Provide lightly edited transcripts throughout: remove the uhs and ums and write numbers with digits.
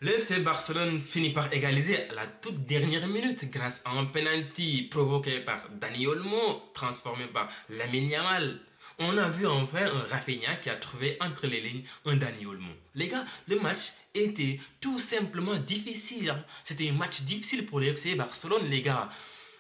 Le FC Barcelone finit par égaliser à la toute dernière minute grâce à un penalty provoqué par Dani Olmo, transformé par Lamine Yamal. On a vu enfin un Rafinha qui a trouvé entre les lignes un Dani Olmo. Les gars, le match était tout simplement difficile, hein. C'était un match difficile pour le FC Barcelone, les gars.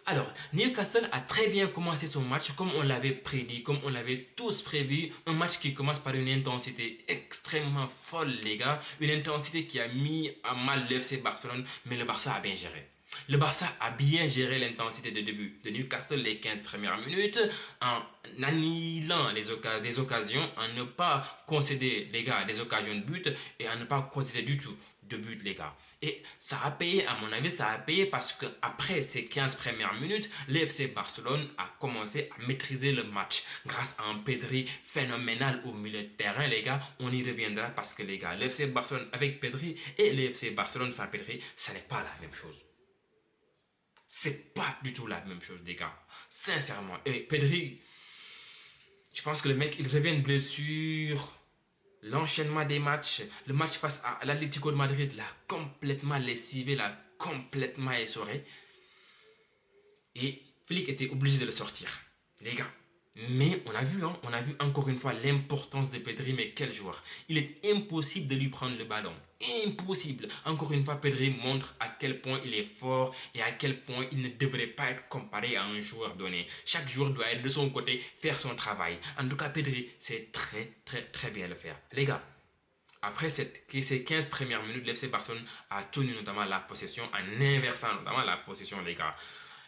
Alors, Newcastle a très bien commencé son match comme on l'avait prédit, comme on l'avait tous prévu. Un match qui commence par une intensité extrêmement folle, les gars. Une intensité qui a mis à mal le FC Barcelone, mais le Barça a bien géré. Le Barça a bien géré l'intensité de début de Newcastle les 15 premières minutes en annihilant des occasions, en ne pas concéder, les gars, des occasions de but et en ne pas concéder du tout de but, les gars. Et ça a payé, à mon avis, ça a payé parce que après ces 15 premières minutes, l'FC Barcelone a commencé à maîtriser le match grâce à un Pedri phénoménal au milieu de terrain, les gars. On y reviendra parce que, les gars, l'FC Barcelone avec Pedri et l'FC Barcelone sans Pedri, ça n'est pas la même chose. C'est pas du tout la même chose, les gars. Sincèrement. Et Pedri, je pense que le mec, il revient de blessure. L'enchaînement des matchs, le match face à l'Atlético de Madrid l'a complètement lessivé, l'a complètement essoré. Et Flick était obligé de le sortir. Les gars. Mais on a vu encore une fois l'importance de Pedri, mais quel joueur. Il est impossible de lui prendre le ballon. Impossible. Encore une fois, Pedri montre à quel point il est fort et à quel point il ne devrait pas être comparé à un joueur donné. Chaque joueur doit être de son côté, faire son travail. En tout cas, Pedri sait très bien le faire. Les gars, après ces 15 premières minutes, l'FC Barcelone a tenu notamment la possession en inversant notamment la possession, les gars.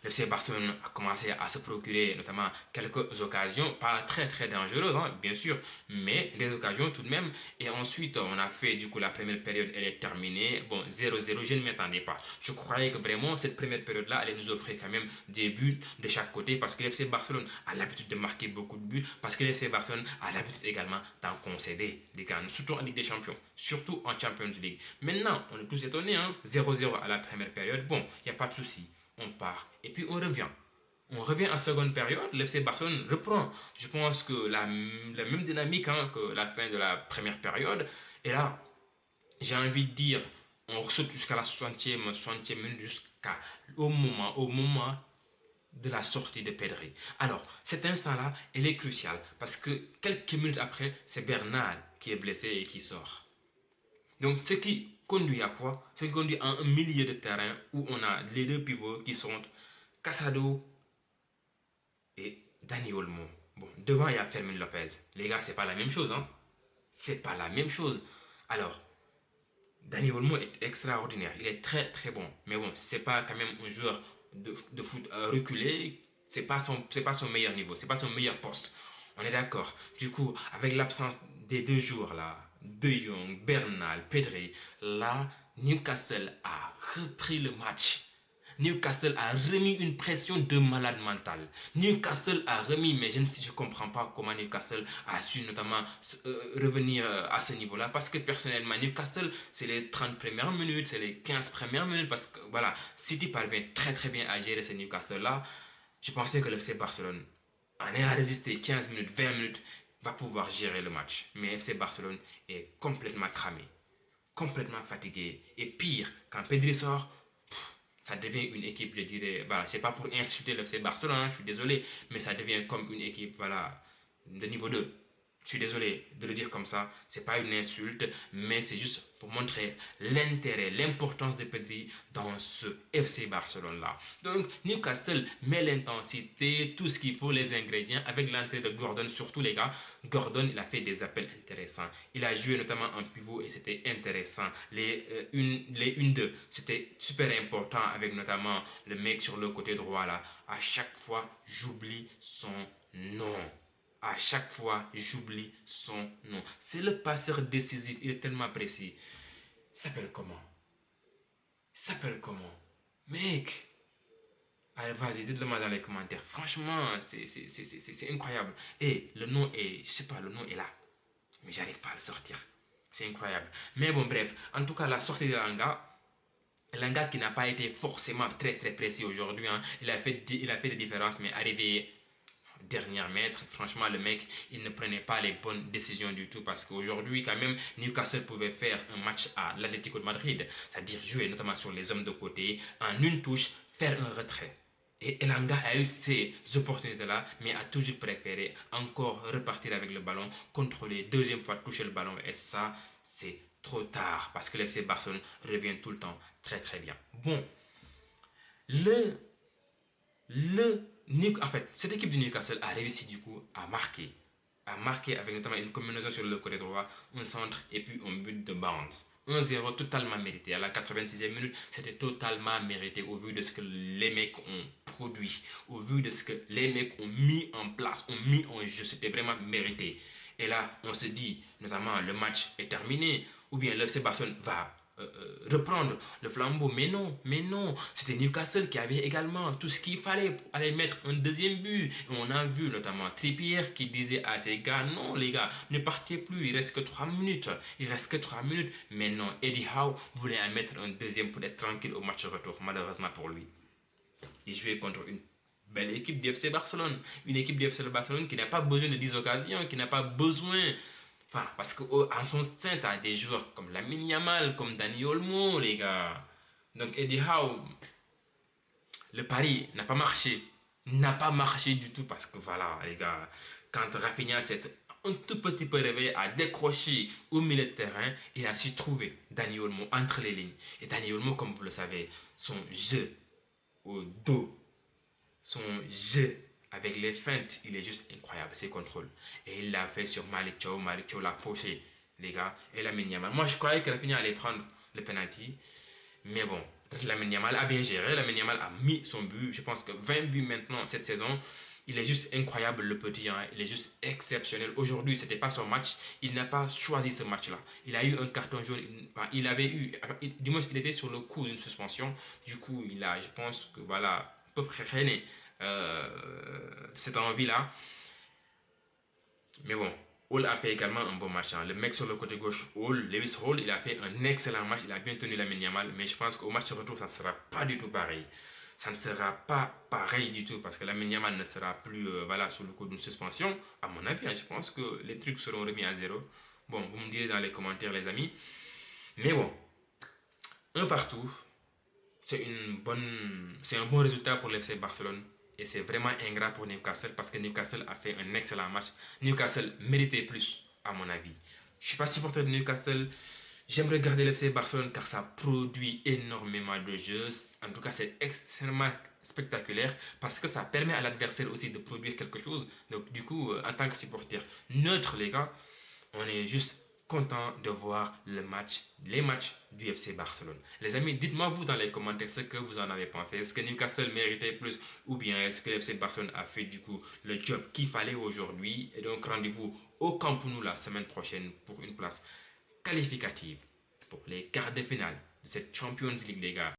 L'FC Barcelone a commencé à se procurer notamment quelques occasions, pas très dangereuses, hein, bien sûr, mais des occasions tout de même. Et ensuite, on a fait, du coup, la première période, elle est terminée. Bon, 0-0, je ne m'y attendais pas. Je croyais que vraiment, cette première période-là allait nous offrir quand même des buts de chaque côté, parce que l'FC Barcelone a l'habitude de marquer beaucoup de buts, parce que l'FC Barcelone a l'habitude également d'en concéder des gars, surtout en Ligue des Champions, surtout en Champions League. Maintenant, on est tous étonnés, hein, 0-0 à la première période. Bon, il n'y a pas de souci, on part et puis on revient. On revient en seconde période, l'FC Barcelone reprend. Je pense que la même dynamique, hein, que la fin de la première période. Et là, j'ai envie de dire, on saute jusqu'à la 60e minute, au moment de la sortie de Pedri. Alors, cet instant-là, il est crucial parce que quelques minutes après, c'est Bernal qui est blessé et qui sort. Donc, ce qui conduit à quoi? Ce qui conduit à un milieu de terrain où on a les deux pivots qui sont Casado et Dani Olmo. Bon, devant, il y a Fermin Lopez. Les gars, c'est pas la même chose, hein? C'est pas la même chose. Alors, Dani Olmo est extraordinaire. Il est très bon. Mais bon, c'est pas quand même un joueur de foot reculé. C'est pas son meilleur niveau. C'est pas son meilleur poste. On est d'accord. Du coup, avec l'absence des deux joueurs là, De Jong, Bernal, Pedri, là, Newcastle a repris le match. Newcastle a remis une pression de malade mental. Newcastle a remis, mais je ne comprends pas comment Newcastle a su notamment revenir à ce niveau-là. Parce que personnellement, Newcastle, c'est les 30 premières minutes, c'est les 15 premières minutes. Parce que voilà, City parvient très bien à gérer ce Newcastle-là. Je pensais que le FC Barcelone en est à résister 15 minutes, 20 minutes, va pouvoir gérer le match. Mais FC Barcelone est complètement cramé, complètement fatigué. Et pire, quand Pedri sort, ça devient une équipe, je dirais, voilà, c'est pas pour insulter le FC Barcelone, hein, je suis désolé, mais ça devient comme une équipe, voilà, de niveau 2. Je suis désolé de le dire comme ça, c'est pas une insulte, mais c'est juste pour montrer l'intérêt, l'importance de Pedri dans ce FC Barcelone-là. Donc, Newcastle met l'intensité, tout ce qu'il faut, les ingrédients, avec l'entrée de Gordon, surtout les gars. Gordon, il a fait des appels intéressants. Il a joué notamment en pivot et c'était intéressant. Les 1-2, c'était super important avec notamment le mec sur le côté droit là. À chaque fois, j'oublie son nom. À chaque fois, j'oublie son nom. C'est le passeur décisif. Il est tellement précis. Il s'appelle comment? Il s'appelle comment? Mec! Allez, vas-y, dites-le moi dans les commentaires. Franchement, c'est incroyable. Et le nom est, je sais pas, le nom est là. Mais j'arrive pas à le sortir. C'est incroyable. Mais bon, bref. En tout cas, la sortie de Langa qui n'a pas été forcément très précis aujourd'hui. Hein. Il a fait des différences, mais arrivé dernière mètre. Franchement, le mec, il ne prenait pas les bonnes décisions du tout parce qu'aujourd'hui, quand même, Newcastle pouvait faire un match à l'Atlético de Madrid, c'est-à-dire jouer notamment sur les hommes de côté, en une touche, faire un retrait. Et Elanga a eu ces opportunités-là, mais a toujours préféré encore repartir avec le ballon, contrôler, deuxième fois toucher le ballon. Et ça, c'est trop tard parce que l'FC Barcelone revient tout le temps très très bien. Bon, le, en fait, cette équipe de Newcastle a réussi du coup à marquer avec notamment une combinaison sur le côté droit, un centre et puis un but de Barnes. 1-0 totalement mérité. À la 86e minute, c'était totalement mérité au vu de ce que les mecs ont produit, au vu de ce que les mecs ont mis en place, ont mis en jeu. C'était vraiment mérité. Et là, on se dit, notamment, le match est terminé, ou bien le FC Barcelone va reprendre le flambeau. Mais non, c'était Newcastle qui avait également tout ce qu'il fallait pour aller mettre un deuxième but. Et on a vu notamment Trippier qui disait à ses gars, non les gars, ne partez plus, il reste que 3 minutes. Il reste que 3 minutes. Mais non, Eddie Howe voulait en mettre un deuxième pour être tranquille au match retour, malheureusement pour lui. Il jouait contre une belle équipe du FC Barcelone. Une équipe du FC Barcelone qui n'a pas besoin de 10 occasions, qui n'a pas besoin. Enfin, parce qu'en son sein, tu as des joueurs comme Lamine Yamal, comme Dani Olmo, les gars. Donc, Eddie Howe, le pari n'a pas marché. N'a pas marché du tout parce que voilà, les gars, quand Rafinha s'est un tout petit peu réveillé, a décroché au milieu de terrain, il a su trouver Dani Olmo entre les lignes. Et Dani Olmo, comme vous le savez, son jeu au dos, son jeu avec les feintes, il est juste incroyable, ses contrôles. Et il l'a fait sur Malick Thiaw l'a fauché, les gars, et Lamine Yamal. Moi, je croyais que Rafinha allait prendre le penalty, mais bon, Lamine Yamal a bien géré, Lamine Yamal a mis son but, je pense que 20 buts maintenant cette saison. Il est juste incroyable le petit, hein. Il est juste exceptionnel. Aujourd'hui, c'était pas son match. Il n'a pas choisi ce match-là. Il a eu un carton jaune. Il avait eu, du moins, il était sur le coup d'une suspension. Du coup, je pense que voilà, peut freiner cette envie-là. Mais bon, Hall a fait également un bon match, hein. Le mec sur le côté gauche, Lewis Hall, il a fait un excellent match. Il a bien tenu la Yamal. Mais je pense qu'au match retour, ça ne sera pas du tout pareil. Ça ne sera pas pareil du tout parce que la Yamal ne sera plus voilà, sous le coup d'une suspension. À mon avis, hein, je pense que les trucs seront remis à zéro. Bon, vous me direz dans les commentaires, les amis. Mais bon, un partout, c'est un bon résultat pour l'FC Barcelone. Et c'est vraiment ingrat pour Newcastle parce que Newcastle a fait un excellent match. Newcastle méritait plus, à mon avis. Je ne suis pas supporter de Newcastle. J'aime regarder l'FC Barcelone car ça produit énormément de jeux. En tout cas, c'est extrêmement spectaculaire parce que ça permet à l'adversaire aussi de produire quelque chose. Donc, du coup, en tant que supporter neutre, les gars, on est juste content de voir les matchs du FC Barcelone. Les amis, dites-moi vous dans les commentaires ce que vous en avez pensé. Est-ce que Newcastle méritait plus ou bien est-ce que le FC Barcelone a fait du coup le job qu'il fallait aujourd'hui? Et donc rendez-vous au Camp Nou la semaine prochaine pour une place qualificative pour les quarts de finale de cette Champions League, les gars.